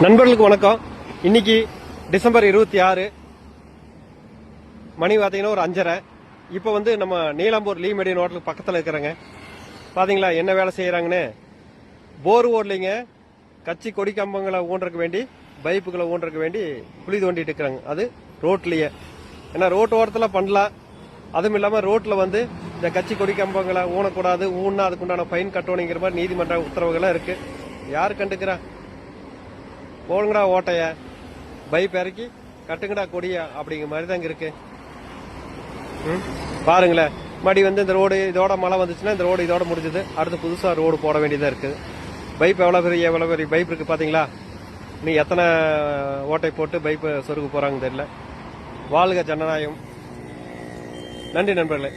நண்பர்களுக்கு வணக்கம். இன்னைக்கு டிசம்பர் 26 மணி பார்த்தீங்கன்னா ஒரு 5:30. இப்போ நம்ம நீலாம்பூர் லீமெடியன் ஹோட்டலுக்கு பக்கத்தில் இருக்கிறேங்க. பார்த்தீங்களா என்ன வேலை செய்கிறாங்கன்னு? போர் ஓடலிங்க, கட்சி கொடி கம்பங்களை ஊன்றக்கு வேண்டி, பைப்புகளை ஊன்றக்கு வேண்டி குழி தோண்டிட்டு இருக்கிறாங்க. அது ரோட்லேயே. ஏன்னா ரோட்டு ஓரத்தில் பண்ணலாம். அதுவும் இல்லாமல் ரோட்டில் இந்த கட்சி கொடி கம்பங்களை ஊனக்கூடாது, ஊன்னா அதுக்குண்டான ஃபைன் கட்டணுங்கிற மாதிரி நீதிமன்ற உத்தரவுகள்லாம் இருக்கு. யார் கண்டுக்கிறா? போடுங்கடா ஓட்டைய, பைப் இறக்கி கட்டுங்கடா கொடியா அப்படிங்கிற மாதிரி தாங்க இருக்கு. பாருங்களேன், மறுபடி இந்த ரோடு இதோட மழை வந்துச்சுன்னா இந்த ரோடு இதோட முடிஞ்சது. அடுத்து புதுசாக ரோடு போட வேண்டியதாக இருக்குது. பைப் எவ்வளோ பெரிய பைப் இருக்கு பார்த்தீங்களா? நீ எத்தனை ஓட்டை போட்டு பைப்பை சொருக போறாங்க தெரியல. வாழ்க ஜனநாயகம். நன்றி நண்பர்களே.